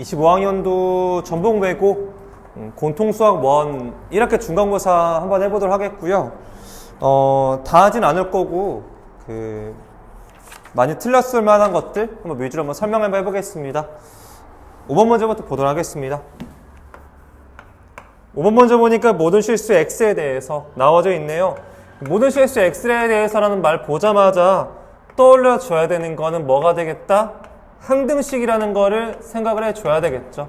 25학년도 전공배고 공통수학 1 1학기 중간고사 한번 해보도록 하겠고요. 다 하진 않을 거고 많이 틀렸을 만한 것들 한번 위주로 한번 설명을 해보겠습니다. 5번 문제부터 보도록 하겠습니다. 5번 문제 보니까 모든 실수 X에 대해서 나와져 있네요. 모든 실수 X에 대해서라는 말 보자마자 떠올려 줘야 되는 거는 뭐가 되겠다? 항등식이라는 거를 생각을 해줘야 되겠죠.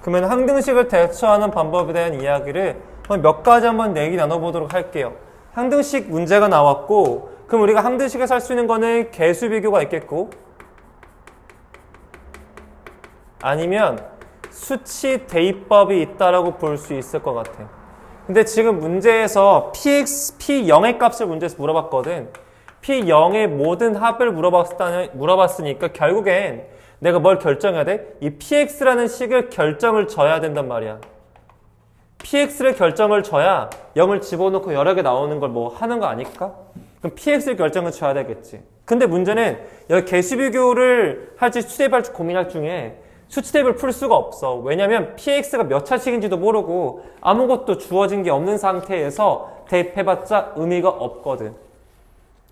그러면 항등식을 대처하는 방법에 대한 이야기를 몇 가지 한번 얘기 나눠보도록 할게요. 항등식 문제가 나왔고, 그럼 우리가 항등식에서 할 수 있는 거는 개수 비교가 있겠고, 아니면 수치 대입법이 있다라고 볼 수 있을 것 같아요. 근데 지금 문제에서 P0의 값을 문제에서 물어봤거든. P0의 모든 합을 물어봤으니까 결국엔 내가 뭘 결정해야 돼? 이 PX라는 식을 결정을 져야 된단 말이야. PX를 결정을 져야 0을 집어넣고 여러 개 나오는 걸 뭐 하는 거 아닐까? 그럼 PX를 결정을 줘야 되겠지. 근데 문제는 여기 개수 비교를 할지 수치 대입할지 고민할 중에 수치 대입을 풀 수가 없어. 왜냐면 PX가 몇 차식인지도 모르고 아무것도 주어진 게 없는 상태에서 대입해봤자 의미가 없거든.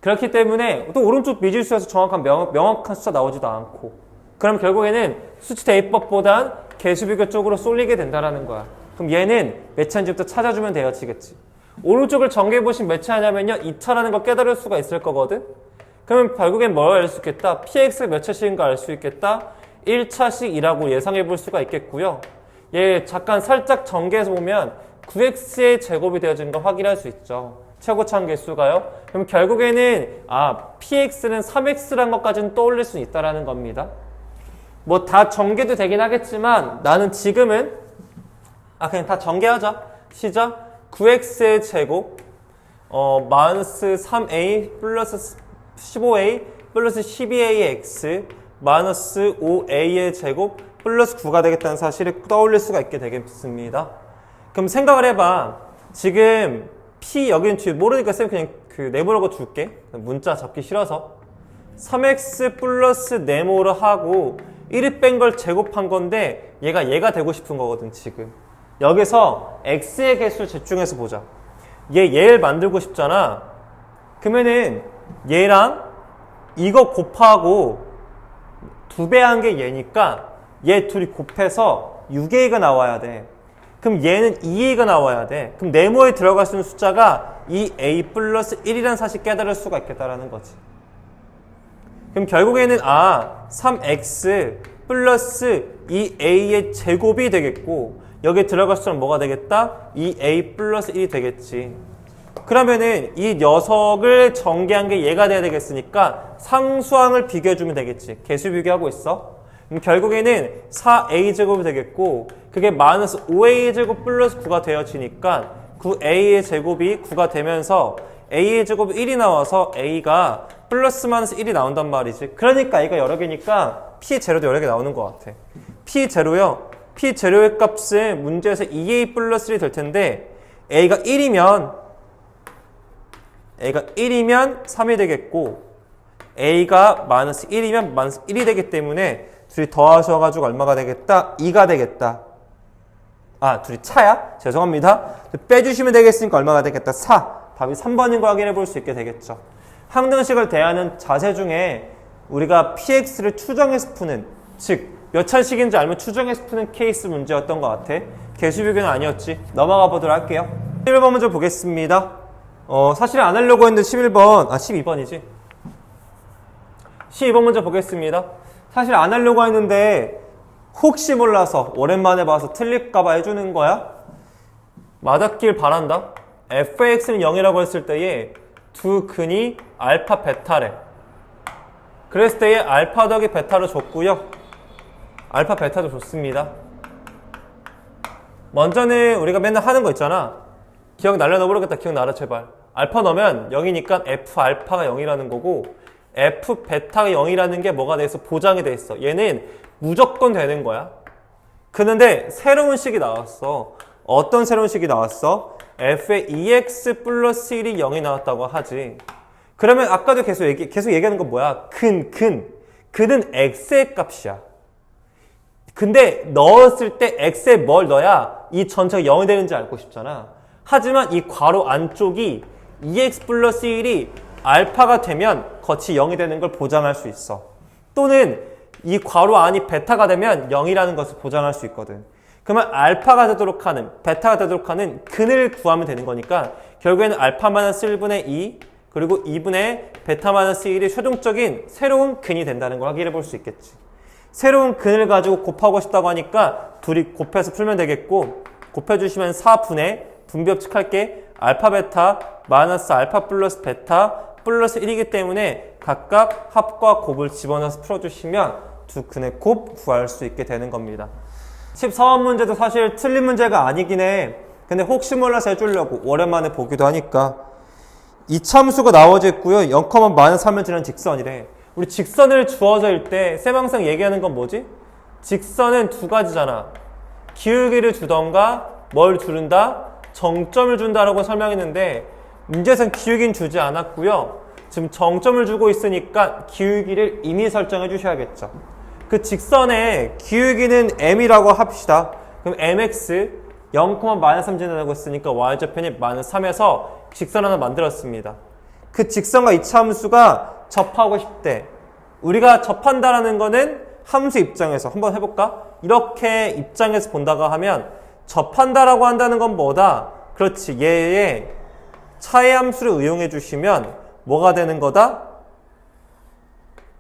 그렇기 때문에 또 오른쪽 미지수에서 정확한 명확한 숫자 나오지도 않고, 그럼 결국에는 수치 대입법보단 개수 비교 쪽으로 쏠리게 된다라는 거야. 그럼 얘는 몇 차인지부터 찾아주면 되어지겠지. 오른쪽을 전개해 보시면 몇 차냐면요, 2차라는 걸 깨달을 수가 있을 거거든. 그러면 결국엔 뭘 알 수 있겠다? PX가 몇 차씩인가 알 수 있겠다. 1차씩이라고 예상해 볼 수가 있겠고요. 얘 잠깐 살짝 전개해서 보면 9x의 제곱이 되어지는 걸 확인할 수 있죠. 최고차항 개수가요. 그럼 결국에는 px는 3x란 것까지는 떠올릴 수 있다라는 겁니다. 뭐 다 전개도 되긴 하겠지만 나는 지금은 그냥 다 전개하자. 시작. 9x의 제곱 마이너스 3a 플러스 15a 플러스 12a의 x 마이너스 5a의 제곱 플러스 9가 되겠다는 사실을 떠올릴 수가 있게 되겠습니다. 그럼 생각을 해봐. 지금 P 여기는 뒤에 모르니까 쌤 그냥 네모라고 줄게. 문자 적기 싫어서 3x 플러스 네모를 하고 1을 뺀 걸 제곱한 건데 얘가 되고 싶은 거거든. 지금 여기서 x의 개수를 집중해서 보자. 얘를 만들고 싶잖아. 그러면은 얘랑 이거 곱하고 2배 한 게 얘니까 얘 둘이 곱해서 6a가 나와야 돼. 그럼 얘는 2a가 나와야 돼. 그럼 네모에 들어갈 수 있는 숫자가 2a 플러스 1이라는 사실 깨달을 수가 있겠다라는 거지. 그럼 결국에는 3x 플러스 2a의 제곱이 되겠고, 여기에 들어갈 수는 뭐가 되겠다? 2a 플러스 1이 되겠지. 그러면은 이 녀석을 전개한 게 얘가 돼야 되겠으니까 상수항을 비교해주면 되겠지. 개수 비교하고 있어. 그럼 결국에는 4a제곱이 되겠고, 그게 마이너스 5a제곱 플러스 9가 되어지니까 9a의 제곱이 9가 되면서 a의 제곱이 1이 나와서 a가 플러스 마이너스 1이 나온단 말이지. 그러니까 a가 여러 개니까 p0도 여러 개 나오는 것 같아. p0요. p0의 값은 문제에서 2a 플러스 1이 될 텐데 a가 1이면 3이 되겠고, a가 마이너스 1이면 마이너스 1이 되기 때문에 둘이 더하셔가지고 얼마가 되겠다? 2가 되겠다. 둘이 차야? 죄송합니다. 빼주시면 되겠으니까 얼마가 되겠다? 4. 답이 3번인 거 확인해 볼 수 있게 되겠죠. 항등식을 대하는 자세 중에 우리가 px를 추정해서 푸는, 즉 몇 차식인지 알면 추정해서 푸는 케이스 문제였던 것 같아. 개수 비교는 아니었지. 넘어가 보도록 할게요. 11번 먼저 보겠습니다. 사실 안 하려고 했는데 12번이지. 12번 먼저 보겠습니다. 사실 안 하려고 했는데 혹시 몰라서 오랜만에 봐서 틀릴까봐 해주는 거야. 맞았길 바란다. fx는 0이라고 했을 때에 두 근이 알파 베타래. 그랬을 때에 알파 더하기 베타를 줬고요. 알파 베타도 줬습니다. 먼저는 우리가 맨날 하는 거 있잖아. 기억 날려놔 모르겠다. 기억나라 제발. 알파 넣으면 0이니까 f 알파가 0이라는 거고, f 베타가 0이라는 게 뭐가 돼 있어? 보장이 돼 있어. 얘는 무조건 되는 거야. 그런데 새로운 식이 나왔어. 어떤 새로운 식이 나왔어? f의 2x 플러스 1이 0이 나왔다고 하지. 그러면 아까도 계속 얘기하는 건 뭐야? 근은 x의 값이야. 근데 넣었을 때 x에 뭘 넣어야 이 전체가 0이 되는지 알고 싶잖아. 하지만 이 괄호 안쪽이 2x 플러스 1이 알파가 되면 거치 0이 되는 걸 보장할 수 있어. 또는 이 괄호 안이 베타가 되면 0이라는 것을 보장할 수 있거든. 그러면 알파가 되도록 하는, 베타가 되도록 하는 근을 구하면 되는 거니까 결국에는 알파 마이너스 1분의 2 그리고 2분의 베타 마이너스 1이 최종적인 새로운 근이 된다는 걸 확인해 볼 수 있겠지. 새로운 근을 가지고 곱하고 싶다고 하니까 둘이 곱해서 풀면 되겠고, 곱해주시면 4분의 분비법칙 할게. 알파 베타 마이너스 알파 플러스 베타 플러스 1이기 때문에 각각 합과 곱을 집어넣어서 풀어주시면 두 근의 곱 구할 수 있게 되는 겁니다. 14번 문제도 사실 틀린 문제가 아니긴 해. 근데 혹시 몰라서 해주려고 오랜만에 보기도 하니까. 이 참수가 나와져 있고요. 0,-3을 지나는 직선이래. 우리 직선을 주어져일 때 쌤 항상 얘기하는 건 뭐지? 직선은 두 가지잖아. 기울기를 주던가 뭘 주른다? 정점을 준다라고 설명했는데 문제에서는 기울기는 주지 않았고요. 지금 정점을 주고 있으니까 기울기를 이미 설정해 주셔야겠죠. 그 직선의 기울기는 m이라고 합시다. 그럼 mx 0,-3 지나고 있으니까 y좌편이 -3에서 직선 하나 만들었습니다. 그 직선과 이차 함수가 접하고 싶대. 우리가 접한다라는 거는 함수 입장에서 한번 해볼까? 이렇게 입장에서 본다고 하면 접한다라고 한다는 건 뭐다? 그렇지. 얘의 차의 함수를 이용해 주시면 뭐가 되는 거다?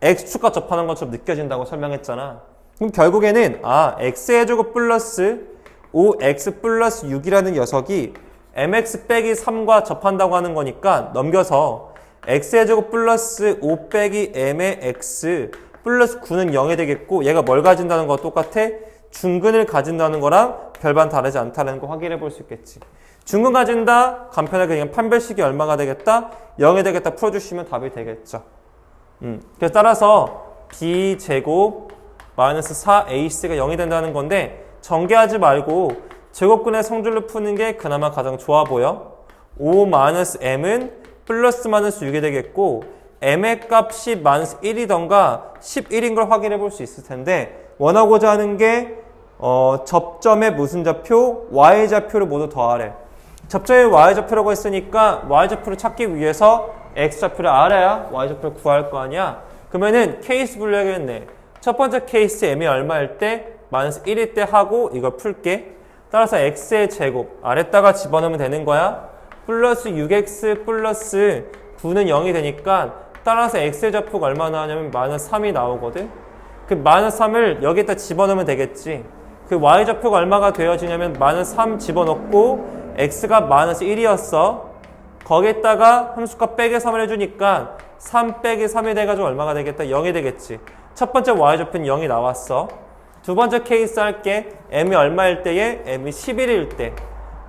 x축과 접하는 것처럼 느껴진다고 설명했잖아. 그럼 결국에는 x의 제곱 플러스 5x 플러스 6이라는 녀석이 mx 빼기 3과 접한다고 하는 거니까 넘겨서 x의 제곱 플러스 5 빼기 m의 x 플러스 9는 0이 되겠고, 얘가 뭘 가진다는 거와 똑같아? 중근을 가진다는 거랑 별반 다르지 않다는 거 확인해 볼 수 있겠지. 중근 가진다, 간편하게 그냥 판별식이 얼마가 되겠다? 0이 되겠다 풀어주시면 답이 되겠죠. 그래서 따라서 b제곱 마이너스 4ac가 0이 된다는 건데, 전개하지 말고 제곱근의 성질로 푸는 게 그나마 가장 좋아 보여. 5 마이너스 m은 플러스 마이너스 6이 되겠고, m의 값이 마이너스 1이던가 11인 걸 확인해 볼 수 있을 텐데, 원하고자 하는 게 접점의 무슨 좌표? y좌표를 모두 더하래. 접점의 y좌표라고 했으니까 y좌표를 찾기 위해서 x좌표를 알아야 y좌표를 구할 거 아니야. 그러면은 케이스 분류하겠네. 첫 번째 케이스 m이 얼마일 때? 마이너스 1일 때 하고 이걸 풀게. 따라서 x의 제곱 아래다가 집어넣으면 되는 거야. 플러스 6x 플러스 9는 0이 되니까 따라서 x의 좌표가 얼마 나오냐면 마이너스 3이 나오거든. 그 마이너스 3을 여기에다 집어넣으면 되겠지. 그 y좌표가 얼마가 되어지냐면 마이너스 3 집어넣고 x가 마이너스 1이었어. 거기에다가 함수값 빼기 3을 해주니까 3 빼기 3이 돼가지고 얼마가 되겠다? 0이 되겠지. 첫 번째 y좌표는 0이 나왔어. 두 번째 케이스 할게. m이 얼마일 때에? m이 11일 때.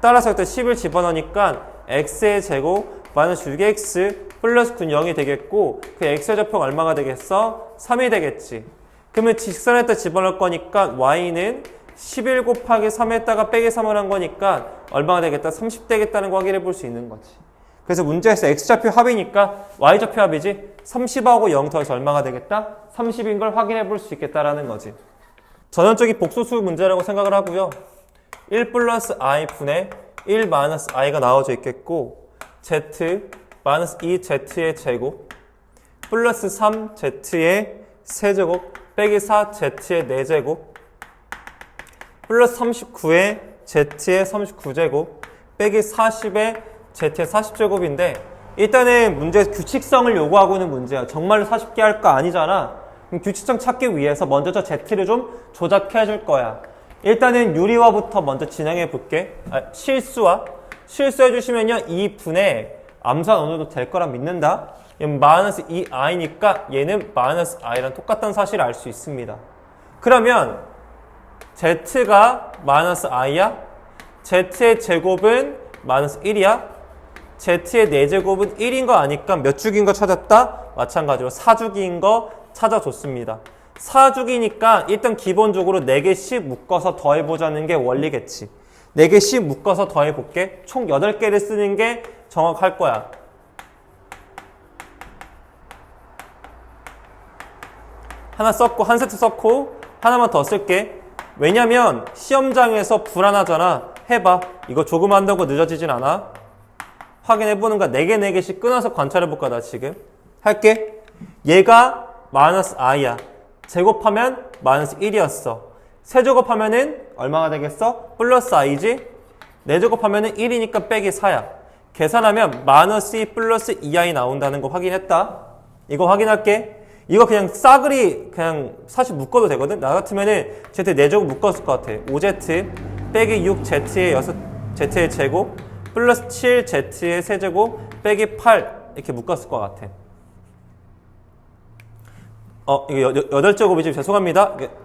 따라서 일단 10을 집어넣으니까 x의 제곱 마이너스 6x 플러스 9는 0이 되겠고, 그 x의 좌표가 얼마가 되겠어? 3이 되겠지. 그러면 직선에다 집어넣을 거니까 y는 11 곱하기 3에다가 빼기 3을 한 거니까 얼마가 되겠다? 30 되겠다는 거 확인해 볼 수 있는 거지. 그래서 문제에서 x좌표 합이니까 y좌표 합이지. 30하고 0 더해서 얼마가 되겠다? 30인 걸 확인해 볼 수 있겠다라는 거지. 전형적인 복소수 문제라고 생각을 하고요. 1 플러스 i 분의 1 마이너스 i가 나와져 있겠고, z 마이너스 2z의 제곱 플러스 3z의 세제곱 빼기 4z의 4제곱 플러스 39의 z의 39제곱 빼기 40의 z의 40제곱인데, 일단은 문제 규칙성을 요구하고 있는 문제야. 정말로 40개 할 거 아니잖아. 그럼 규칙성 찾기 위해서 먼저 저 z를 좀 조작해 줄 거야. 일단은 유리화부터 먼저 진행해 볼게. 실수해 주시면요, 2분의 암산 어느 정도 될 거라 믿는다. 얘는 마이너스 2i니까 얘는 마이너스 i랑 똑같다는 사실을 알 수 있습니다. 그러면 z가 마이너스 i야? z의 제곱은 마이너스 1이야? z의 4제곱은 1인 거 아니까 몇 주기인 거 찾았다? 마찬가지로 4주기인 거 찾아줬습니다. 4주기니까 일단 기본적으로 4개씩 묶어서 더해보자는 게 원리겠지. 4개씩 묶어서 더해볼게. 총 8개를 쓰는 게 정확할 거야. 하나 썼고, 한 세트 썼고, 하나만 더 쓸게. 왜냐면 시험장에서 불안하잖아. 해봐. 이거 조금 한다고 늦어지진 않아. 확인해보는 거야. 4개 4개씩 끊어서 관찰해볼까 나 지금. 할게. 얘가 마이너스 i야. 제곱하면 마이너스 1이었어. 세제곱하면은 얼마가 되겠어? 플러스 i지? 4제곱하면은 1이니까 빼기 4야. 계산하면 마이너스 2 플러스 2i 나온다는 거 확인했다. 이거 확인할게. 이거 그냥 싸그리 그냥 사실 묶어도 되거든. 나 같으면은 z 4제곱 묶었을 것 같아. 5z 빼기 6z의 제곱 플러스 7z의 세제곱 빼기 8 이렇게 묶었을 것 같아. 이거 8제곱이지.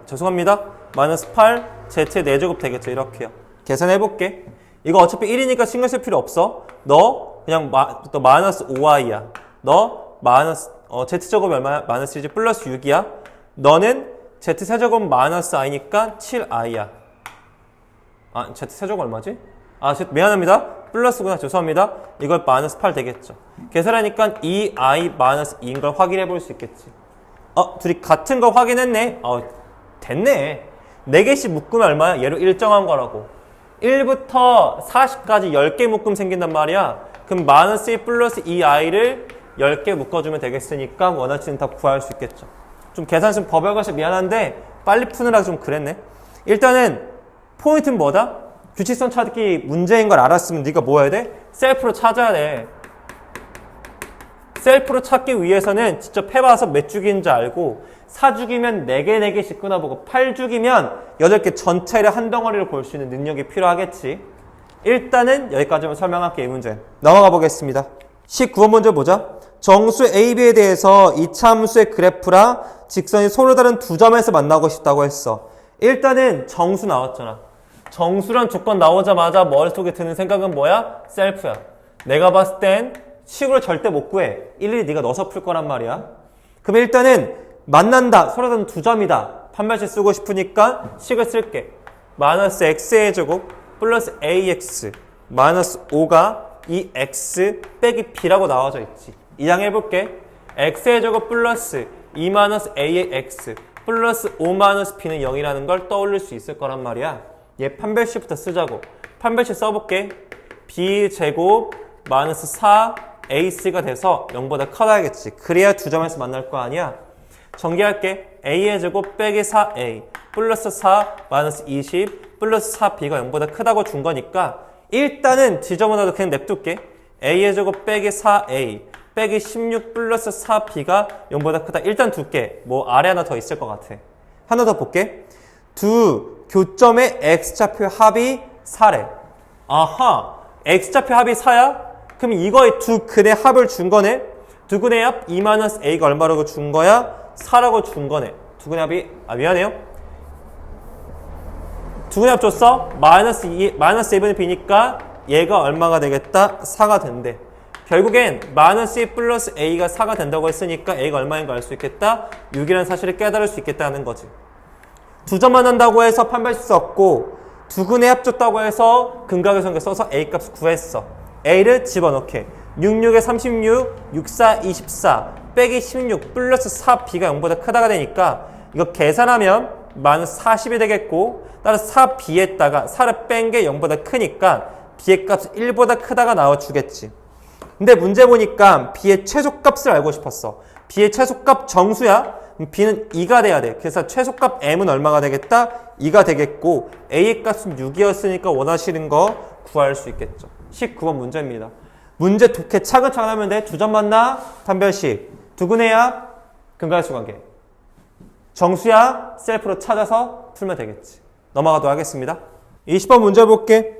죄송합니다. 마이너스 8 z의 4제곱 되겠죠. 이렇게요. 계산해볼게. 이거 어차피 1이니까 신경 쓸 필요 없어. 너 그냥 또 마이너스 5i야. 너 마이너스 z제곱이 얼마야? 마이너스 1이지 플러스 6이야. 너는 z세제곱 마이너스 i니까 7i야. z세제곱 얼마지? 미안합니다. 플러스구나. 죄송합니다. 이걸 마이너스 8 되겠죠. 계산하니까 2i 마이너스 2인 걸 확인해 볼 수 있겠지. 둘이 같은 거 확인했네. 됐네. 4개씩 묶으면 얼마야? 얘로 일정한 거라고. 1부터 40까지 10개 묶음 생긴단 말이야. 그럼 마이너스 1 플러스 2i를 10개 묶어주면 되겠으니까 원하시는 답 구할 수 있겠죠. 좀 계산 좀 버벅어서 미안한데 빨리 푸느라 좀 그랬네. 일단은 포인트는 뭐다? 규칙선 찾기 문제인 걸 알았으면 네가 뭐 해야 돼? 셀프로 찾아야 돼. 셀프로 찾기 위해서는 직접 해봐서 몇 주기인지 알고 4주기면 4개 4개씩 끊어보고 8주기면 8개 전체를 한 덩어리로 볼 수 있는 능력이 필요하겠지. 일단은 여기까지만 설명할게. 이 문제 넘어가 보겠습니다. 19번 문제 보자. 정수 AB에 대해서 이차 함수의 그래프랑 직선이 서로 다른 두 점에서 만나고 싶다고 했어. 일단은 정수 나왔잖아. 정수란 조건 나오자마자 머릿속에 드는 생각은 뭐야? 셀프야. 내가 봤을 땐 식으로 절대 못 구해. 일일이 네가 넣어서 풀 거란 말이야. 그럼 일단은 만난다. 서로 다른 두 점이다. 판별식 쓰고 싶으니까 식을 쓸게. 마이너스 x의 제곱 플러스 ax 마이너스 5가 2x 빼기 b라고 나와져 있지. 이항해볼게. x의 제곱 플러스 2 마이너스 a의 x 플러스 5 마이너스 b는 0이라는 걸 떠올릴 수 있을 거란 말이야. 얘 판별식부터 쓰자고. 판별식 써볼게. b 제곱 마이너스 4 ac가 돼서 0보다 커다야겠지. 그래야 두 점에서 만날 거 아니야. 전개할게. a의 제곱 빼기 4a 플러스 4 마이너스 20 플러스 4b가 0보다 크다고 준 거니까 일단은 지저분해도 그냥 냅둘게. a의 제곱 빼기 4a 빼기 16 플러스 4b가 0보다 크다. 일단 둘게. 뭐 아래 하나 더 있을 것 같아. 하나 더 볼게. 두 교점의 x좌표 합이 4래. 아하, x좌표 합이 4야? 그럼 이거의 두 근의 합을 준 거네? 두 근의 합 2-a가 얼마라고 준 거야? 4라고 준 거네. 두 근의 합이, 미안해요. 두 근의 합 줬어? 마이너스 2분의 b니까 얘가 얼마가 되겠다? 4가 된대. 결국엔 마이너스 2 플러스 a가 4가 된다고 했으니까 a가 얼마인 거 알 수 있겠다? 6이라는 사실을 깨달을 수 있겠다는 거지. 두 점 만난다고 해서 판별식 썼고 두 근의 합 줬다고 해서 근각의 성격 써서 a 값을 구했어. a를 집어넣게. 66에 36, 64, 24 빼기 16 플러스 4b가 0보다 크다가 되니까 이거 계산하면 마이너스 40이 되겠고 따라서 4b에다가 4를 뺀 게 0보다 크니까 b의 값이 1보다 크다가 나와주겠지. 근데 문제 보니까 b의 최소값을 알고 싶었어. b의 최소값 정수야? b는 2가 돼야 돼. 그래서 최소값 m은 얼마가 되겠다? 2가 되겠고 a의 값은 6이었으니까 원하시는 거 구할 수 있겠죠. 19번 문제입니다. 문제 독해 차근차근 하면 돼. 두 점 만나? 판별식. 두 근의 합? 근각수 관계. 정수야? 셀프로 찾아서 풀면 되겠지. 넘어가도록 하겠습니다. 20번 문제 볼게.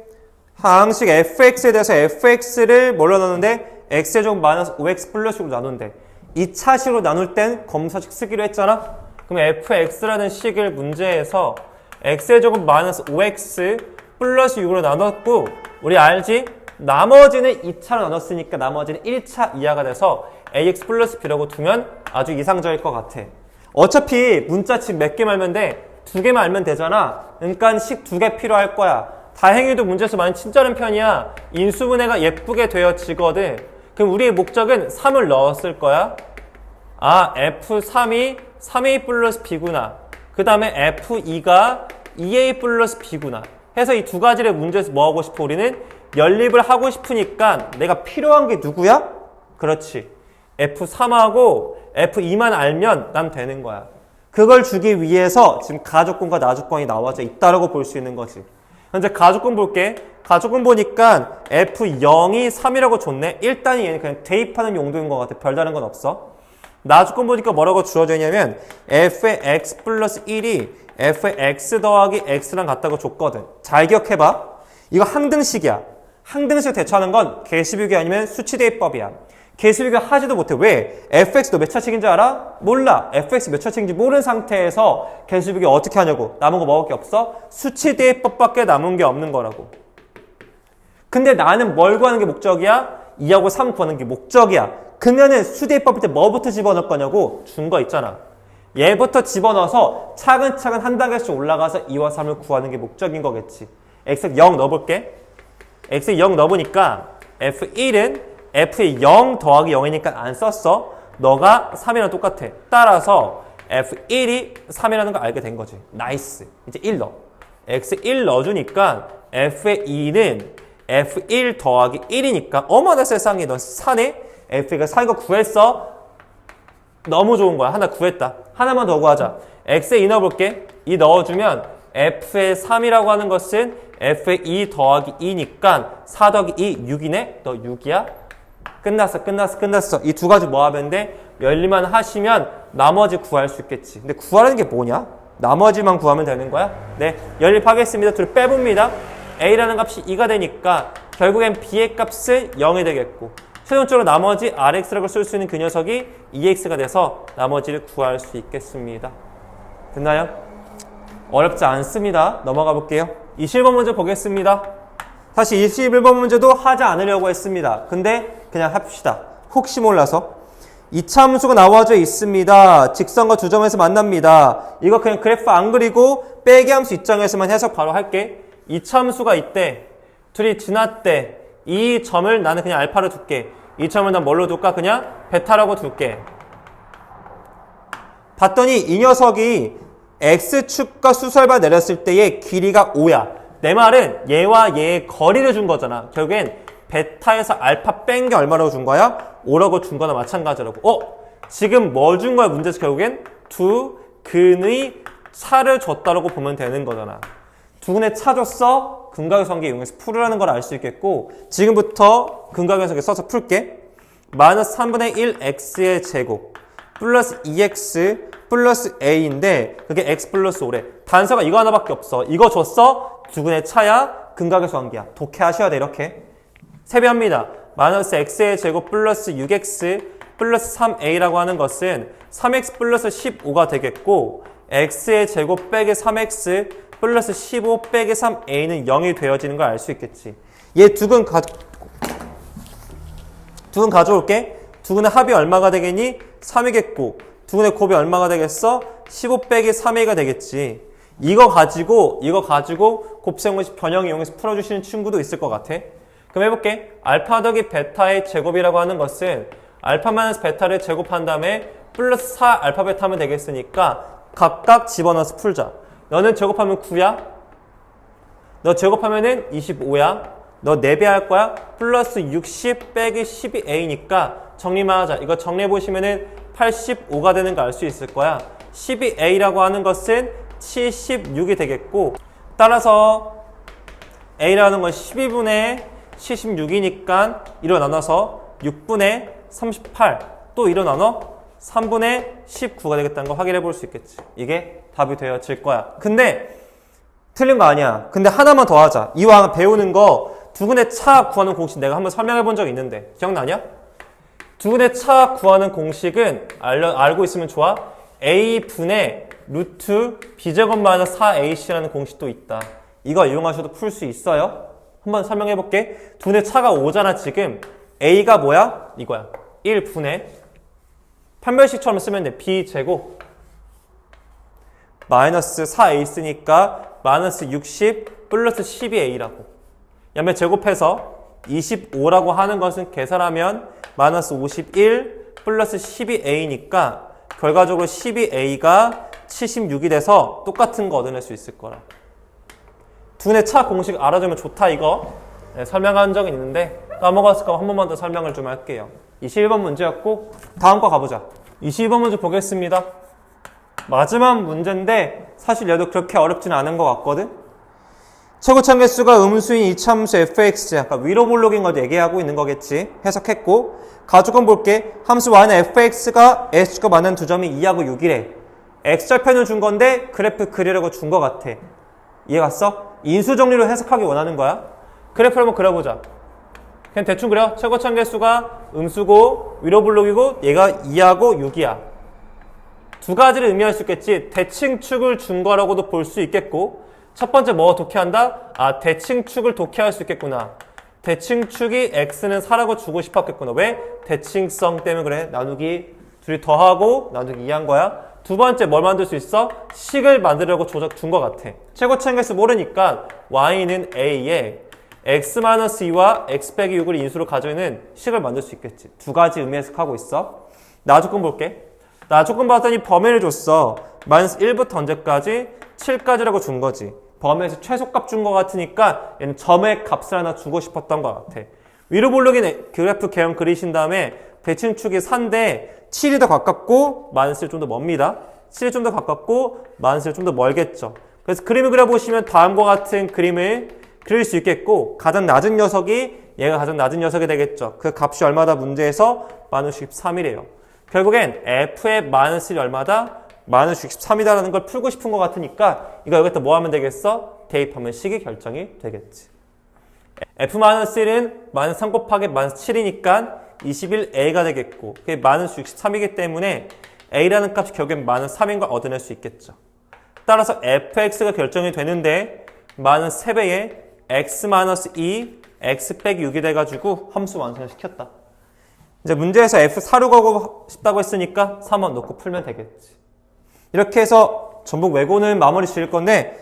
항식 fx에 대해서 fx를 뭘로 나누는데 x의 제곱 마이너스 5x 플러스로 나눈대. 2차식으로 나눌 땐 검사식 쓰기로 했잖아. 그럼 fx라는 식을 문제에서 x의 제곱 마이너스 5x 플러스 6으로 나눴고 우리 알지? 나머지는 2차로 나눴으니까 나머지는 1차 이하가 돼서 ax 플러스 b라고 두면 아주 이상적일 것 같아. 어차피 문자집 몇 개 말면 돼? 2개만 알면 되잖아. 그러니까 식 2개 필요할 거야. 다행히도 문제에서 많이 친절한 편이야. 인수분해가 예쁘게 되어지거든. 그럼 우리의 목적은 3을 넣었을 거야. F3이 3a 플러스 b구나. 그 다음에 F2가 2a 플러스 b구나 해서 이 두 가지를 문제에서 뭐 하고 싶어? 우리는 연립을 하고 싶으니까 내가 필요한 게 누구야? 그렇지. F3하고 F2만 알면 난 되는 거야. 그걸 주기 위해서 지금 가족군과 나족권이 나와져 있다라고 볼 수 있는 거지. 현재 가족군 볼게. 가족군 보니까 F0이 3이라고 줬네. 일단 얘는 그냥 대입하는 용도인 것 같아. 별다른 건 없어. 나족권 보니까 뭐라고 주어져 있냐면 f의 x 플러스 1이 f의 x 더하기 x랑 같다고 줬거든. 잘 기억해봐. 이거 항등식이야. 항등식 대처하는 건 개수비교 아니면 수치대입법이야. 개수비교 하지도 못해. 왜? fx 너 몇 차식인지 알아? 몰라. fx 몇 차식인지 모르는 상태에서 개수비교 어떻게 하냐고. 남은 거 먹을 게 없어? 수치대입법밖에 남은 게 없는 거라고. 근데 나는 뭘 구하는 게 목적이야? 2하고 3 구하는 게 목적이야. 그러면은 수대입법일 때 뭐부터 집어넣을 거냐고 준 거 있잖아. 얘부터 집어넣어서 차근차근 한 단계씩 올라가서 2와 3을 구하는 게 목적인 거겠지. x 0 넣어볼게. x 0 넣어보니까 f1은 f의 0 더하기 0이니까 안 썼어. 너가 3이랑 똑같아. 따라서 f1이 3이라는 걸 알게 된 거지. 나이스. 이제 1 넣어. x1 넣어주니까 f의 2는 f1 더하기 1이니까 어머나 세상에 넌 사네? f가 4인 거 구했어? 너무 좋은 거야. 하나 구했다. 하나만 더 구하자. x에 2 넣어볼게. 2 넣어주면 f의 3이라고 하는 것은 f의 2 더하기 2니까 4 더하기 2, 6이네? 너 6이야? 끝났어. 이 두 가지 뭐 하면 돼? 연립만 하시면 나머지 구할 수 있겠지. 근데 구하라는 게 뭐냐? 나머지만 구하면 되는 거야? 네, 연립하겠습니다. 둘 빼봅니다. a라는 값이 2가 되니까 결국엔 b의 값은 0이 되겠고 최종적으로 나머지 rx라고 쓸 수 있는 그 녀석이 2x가 돼서 나머지를 구할 수 있겠습니다. 됐나요? 어렵지 않습니다. 넘어가 볼게요. 21번 문제 보겠습니다. 사실 21번 문제도 하지 않으려고 했습니다. 근데 그냥 합시다. 혹시 몰라서. 이차함수가 나와져 있습니다. 직선과 두 점에서 만납니다. 이거 그냥 그래프 안 그리고 빼기 함수 입장에서만 해석 바로 할게. 이차함수가 있대. 둘이 지났대. 이 점을 나는 그냥 알파로 둘게. 이 점을 난 뭘로 둘까? 그냥 베타라고 둘게. 봤더니 이 녀석이 x축과 수설바 내렸을 때의 길이가 5야. 내 말은 얘와 얘의 거리를 준 거잖아. 결국엔 베타에서 알파 뺀 게 얼마라고 준 거야? 5라고 준 거나 마찬가지라고. 지금 뭐 준 거야? 문제에서 결국엔 두 근의 차를 줬다라고 보면 되는 거잖아. 두 근의 차 줬어? 근각역성계 이용해서 풀으라는 걸 알 수 있겠고 지금부터 근각역성계 써서 풀게. 마이너스 3분의 1 x의 제곱 플러스 2x 플러스 a인데 그게 x 플러스 5래. 단서가 이거 하나밖에 없어. 이거 줬어? 두 근의 차야? 근각역성계야. 독해하셔야 돼. 이렇게. 세배합니다. 마이너스 x의 제곱 플러스 6x 플러스 3a라고 하는 것은 3x 플러스 15가 되겠고 x의 제곱 빼기 3x 플러스 15 빼기 3a는 0이 되어지는 걸 알 수 있겠지. 얘 두 근 가져올게. 두 근의 합이 얼마가 되겠니? 3이겠고 두 근의 곱이 얼마가 되겠어? 15 빼기 3a가 되겠지. 이거 가지고 곱셈공식 변형 이용해서 풀어주시는 친구도 있을 것 같아. 그럼 해볼게. 알파 더하기 베타의 제곱이라고 하는 것은 알파 마이너스 베타를 제곱한 다음에 플러스 4 알파 베타 하면 되겠으니까 각각 집어넣어서 풀자. 너는 제곱하면 9야? 너 제곱하면은 25야? 너 4배 할 거야? 플러스 60 빼기 12a니까 정리만 하자. 이거 정리해보시면은 85가 되는 거 알 수 있을 거야. 12a라고 하는 것은 76이 되겠고 따라서 a라는 건 12분의 76이니까 1로 나눠서 6분의 38 또 1로 나눠 3분의 19가 되겠다는 거 확인해 볼 수 있겠지. 이게 답이 되어질 거야. 근데 틀린 거 아니야. 근데 하나만 더 하자. 이왕 배우는 거 두 근의 차 구하는 공식 내가 한번 설명해 본 적 있는데 기억나냐? 두 근의 차 구하는 공식은 알고 있으면 좋아. a분의 루트 b제곱 마이너스 4ac라는 공식도 있다. 이거 이용하셔도 풀 수 있어요. 한번 설명해 볼게. 두 근의 차가 5잖아 지금. a가 뭐야? 이거야. 1분의 판별식처럼 쓰면 돼. b제곱 마이너스 4a 쓰니까 마이너스 60 플러스 12a라고. 야매 제곱해서 25라고 하는 것은 계산하면 마이너스 51 플러스 12a니까 결과적으로 12a가 76이 돼서 똑같은 거 얻어낼 수 있을 거라. 두뇌 차 공식 알아두면 좋다 이거 네, 설명한 적은 있는데 까먹었을까 한 번만 더 설명을 좀 할게요. 21번 문제였고 다음 거 가보자. 22번 문제 보겠습니다. 마지막 문제인데 사실 얘도 그렇게 어렵지는 않은 것 같거든. 최고참 개수가 음수인 이차함수 fx 약간 위로 볼록인 걸 얘기하고 있는 거겠지. 해석했고 가족은 볼게. 함수 y는 fx가 x가 많은 두 점이 2하고 6이래. x절편을 준 건데 그래프 그리라고 준 것 같아. 이해 갔어? 인수 정리로 해석하기 원하는 거야. 그래프를 한번 그려보자. 그냥 대충 그려. 최고참 개수가 음수고 위로 볼록이고 얘가 2하고 6이야. 두 가지를 의미할 수 있겠지. 대칭축을 준 거라고도 볼 수 있겠고 첫 번째 뭐가 독해한다? 아 대칭축을 독해할 수 있겠구나. 대칭축이 x는 4라고 주고 싶었겠구나. 왜? 대칭성 때문에 그래. 나누기 둘이 더하고 나누기 2한 거야. 두 번째 뭘 만들 수 있어? 식을 만들려고 준 것 같아. 최고참 개수 모르니까 y는 a에 x-2와 x 빼기 6을 인수로 가지고 있는 식을 만들 수 있겠지. 두 가지 의미 해석하고 있어. 나 조건 볼게. 나 조건 봤더니 범위를 줬어. 마이너스 1부터 언제까지? 7까지라고 준 거지. 범위에서 최소값 준 것 같으니까 얘는 점의 값을 하나 주고 싶었던 것 같아. 위로 볼록인 그래프 개형 그리신 다음에 대칭축이 4인데 7이 더 가깝고 마이너스를 좀 더 멉니다. 7이 좀 더 가깝고 마이너스를 좀 더 멀겠죠. 그래서 그림을 그려보시면 다음과 같은 그림을 그릴 수 있겠고 가장 낮은 녀석이 얘가 가장 낮은 녀석이 되겠죠. 그 값이 얼마다 문제에서 마이너스 63이래요. 결국엔 f의 마이너스 1이 얼마다? 마이너스 63이다라는 걸 풀고 싶은 것 같으니까 이거 여기다 뭐 하면 되겠어? 대입하면 식이 결정이 되겠지. f-1은 마이너스 3 곱하기 마이너스 7이니까 21a가 되겠고 그게 마이너스 63이기 때문에 a라는 값이 결국엔 마이너스 3인 걸 얻어낼 수 있겠죠. 따라서 fx가 결정이 되는데 마이너스 3배에 x-2 x 빼기 6이 돼가지고 함수 완성을 시켰다. 이제 문제에서 f4로 가고 싶다고 했으니까 3원 놓고 풀면 되겠지. 이렇게 해서 전북 외고는 마무리 지을 건데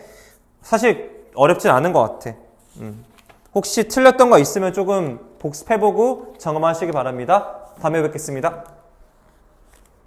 사실 어렵진 않은 것 같아. 혹시 틀렸던 거 있으면 조금 복습해보고 점검하시기 바랍니다. 다음에 뵙겠습니다.